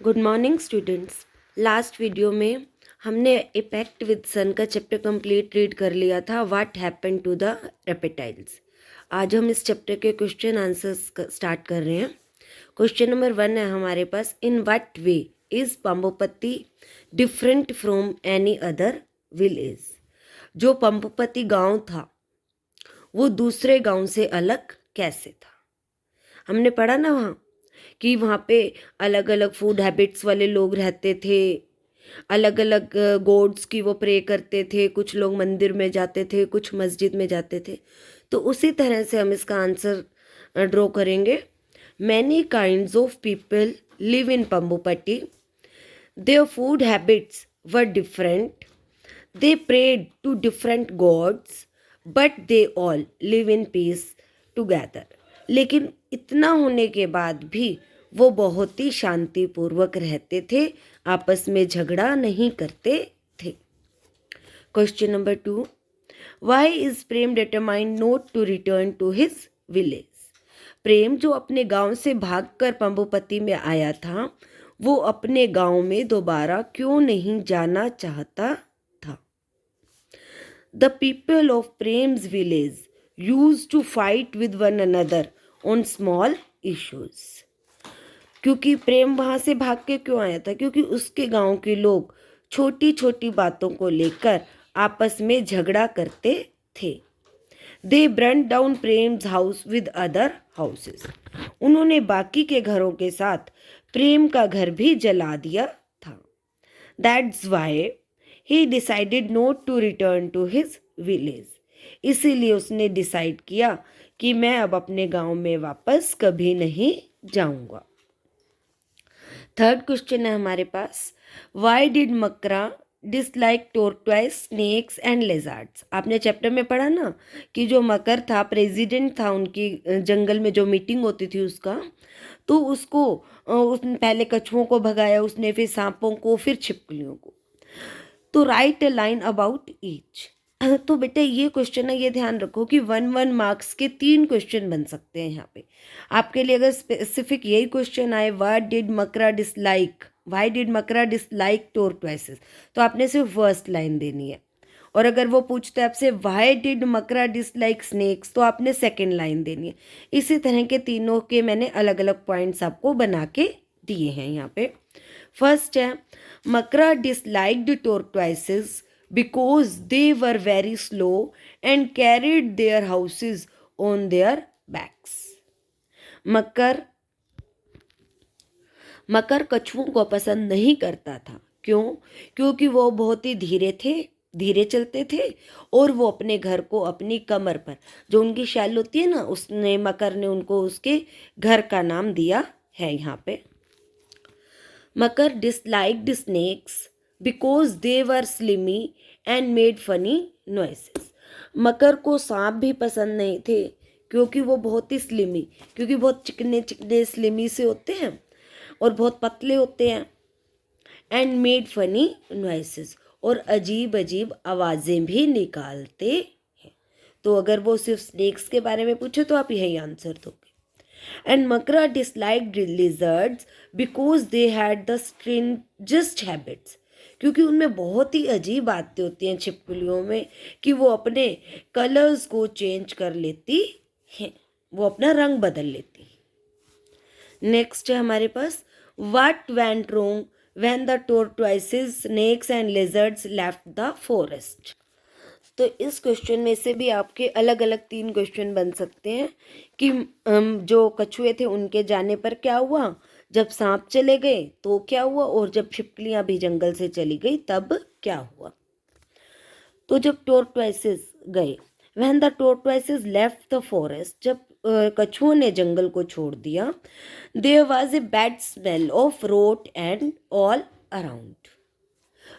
Good morning students. Last video में हमने ए pact with सन का चैप्टर कंप्लीट रीड कर लिया था, what happened to the reptiles. आज हम इस चैप्टर के क्वेश्चन आंसर्स स्टार्ट कर रहे हैं। क्वेश्चन नंबर 1 है हमारे पास, in what way is Pambopati different from any other village. जो पंबोपति गांव था वो दूसरे गांव से अलग कैसे था। हमने पढ़ा ना वहाँ कि वहाँ पे अलग अलग फूड हैबिट्स वाले लोग रहते थे, अलग अलग गॉड्स की वो प्रे करते थे, कुछ लोग मंदिर में जाते थे, कुछ मस्जिद में जाते थे। तो उसी तरह से हम इसका आंसर ड्रॉ करेंगे। Many kinds of people live in Pambopatti, their food habits were different, they prayed to different gods but they all live in peace together. लेकिन इतना होने के बाद भी वो बहुत ही शांतिपूर्वक रहते थे, आपस में झगड़ा नहीं करते थे। Question number 2, why is Prem determined not to return to his village. Prem जो अपने गांव से भागकर पंबोपति में आया था, वो अपने गांव में दोबारा क्यों नहीं जाना चाहता था। The people of Prem's village used to fight with one another on small issues. क्योंकि प्रेम वहाँ से भाग के क्यों आया था, क्योंकि उसके गांव के लोग छोटी छोटी बातों को लेकर आपस में झगड़ा करते थे। They burn down Prem's house with other houses. उन्होंने बाकी के घरों के साथ प्रेम का घर भी जला दिया था। That's why he decided not to return to his village. इसीलिए उसने डिसाइड किया कि मैं अब अपने गांव में वापस कभी नहीं जाऊंगा। थर्ड क्वेश्चन है हमारे पास, why did Makara dislike tortoise snakes and lizards. आपने चैप्टर में पढ़ा ना कि जो मकर था, प्रेसिडेंट था उनकी जंगल में जो मीटिंग होती थी उसका, तो उसको उसने पहले कछुओं को भगाया उसने, फिर सांपों को, फिर छिपकलियों को। तो right a line about each. तो बेटे ये क्वेश्चन है, ये ध्यान रखो कि 1 मार्क्स के 3 क्वेश्चन बन सकते हैं यहाँ पे आपके लिए। अगर स्पेसिफिक यही क्वेश्चन आए, what did Makara dislike, why did Makara dislike tortoises, तो आपने सिर्फ फर्स्ट लाइन देनी है। और अगर वो पूछते हैं आपसे why did Makara dislike snakes, तो आपने सेकेंड लाइन देनी है। इसी तरह के तीनों के मैंने अलग अलग पॉइंट्स आपको बना के दिए हैं यहाँ पे। फर्स्ट है, मकरा disliked टोर्टवाइसेस because they were very slow and carried their houses on their backs. मकर कछुओं को पसंद नहीं करता था। क्यों? क्योंकि वो बहुत ही धीरे चलते थे और वो अपने घर को अपनी कमर पर, जो उनकी शैल होती है ना, उसने मकर ने उनको उसके घर का नाम दिया है यहाँ पे। Makar disliked snakes because they were slimy and made funny noises. Makar को सांप भी पसंद नहीं थे क्योंकि वो बहुत ही स्लिमी, क्योंकि बहुत चिकने चिकने स्लिमी से होते हैं और बहुत पतले होते हैं। एंड मेड फनी नॉइसेस, और अजीब अजीब आवाज़ें भी निकालते हैं। तो अगर वो सिर्फ स्नेक्स के बारे में पूछे तो आप यही आंसर दोगे। And Makra disliked lizards because they had the strangest habits. क्योंकि उनमें बहुत ही अजीब आदतें होती हैं छिपकलियों में कि वो अपने कलर्स को चेंज कर लेती हैं, वो अपना रंग बदल लेती हैं। नेक्स्ट है हमारे पास, what went wrong when the tortoises, snakes and lizards left the forest. तो इस क्वेश्चन में से भी आपके अलग अलग 3 क्वेश्चन बन सकते हैं कि जो कछुए थे उनके जाने पर क्या हुआ, जब सांप चले गए तो क्या हुआ, और जब छिपकलियां भी जंगल से चली गई तब क्या हुआ। तो जब टोर्टोइसेस गए, when the tortoises left the forest, जब कछुओं ने जंगल को छोड़ दिया, there was a bad smell of rot and all around.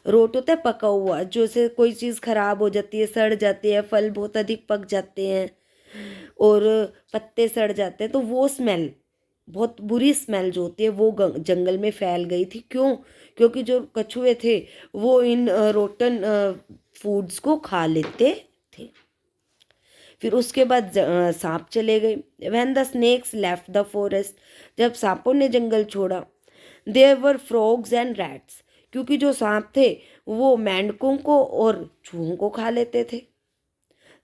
Rot होता है पका हुआ, जो से कोई चीज़ खराब हो जाती है, सड़ जाती है, फल बहुत अधिक पक जाते हैं और पत्ते सड़ जाते हैं, तो वो स्मेल, बहुत बुरी स्मेल जो होती है वो जंगल में फैल गई थी। क्यों? क्योंकि जो कछुए थे वो इन रोटन फूड्स को खा लेते थे। फिर उसके बाद सांप चले गए। When the snakes left the forest, जब सांपों ने जंगल छोड़ा, there were frogs and rats, क्योंकि जो सांप थे वो मेंढकों को और चूहों को खा लेते थे।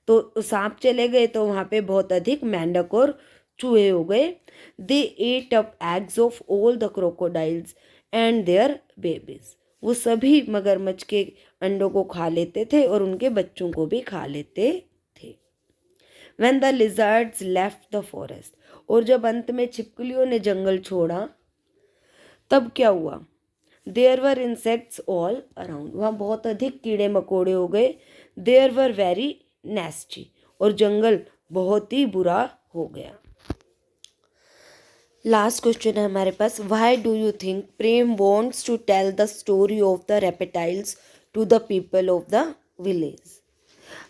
तो सांप चले गए तो वहाँ पे बहुत अधिक मेंढक और चूहे हो गए। They ate up eggs of all the crocodiles and their babies, वो सभी मगरमच्छ के अंडों को खा लेते थे और उनके बच्चों को भी खा लेते थे। When the lizards left the forest, और जब अंत में छिपकलियों ने जंगल छोड़ा तब क्या हुआ? There were insects all around, वहाँ बहुत अधिक कीड़े मकोड़े हो गए। There were very nasty, और जंगल बहुत ही बुरा हो गया। लास्ट क्वेश्चन है हमारे पास, why do you think Prem wants to tell the story of the reptiles to the people of the village.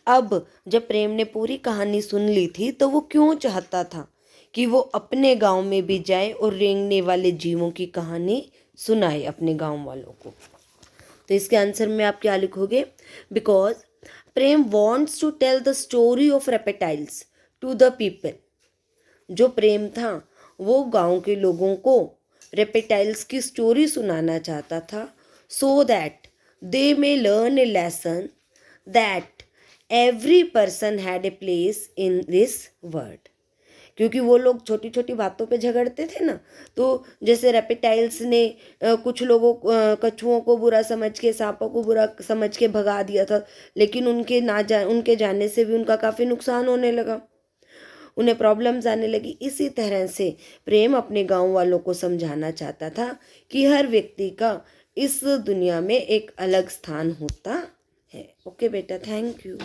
अब जब प्रेम ने पूरी कहानी सुन ली थी तो वो क्यों चाहता था कि वो अपने गांव में भी जाए और रेंगने वाले जीवों की कहानी सुनाए अपने गांव वालों को? तो इसके आंसर में आप क्या लिखोगे? Because Prem wants to tell the story of reptiles to the people. जो प्रेम था वो गांव के लोगों को रेपेटाइल्स की स्टोरी सुनाना चाहता था, so that they may learn A lesson that every person had a place in this world. क्योंकि वो लोग छोटी छोटी बातों पे झगड़ते थे ना, तो जैसे रेपेटाइल्स ने कुछ लोगों कछुओं को बुरा समझ के, सांपों को बुरा समझ के भगा दिया था, लेकिन उनके जाने से भी उनका काफ़ी नुकसान होने लगा, उन्हें प्रॉब्लम्स आने लगी। इसी तरह से प्रेम अपने गांव वालों को समझाना चाहता था कि हर व्यक्ति का इस दुनिया में एक अलग स्थान होता है। ओके बेटा, थैंक यू।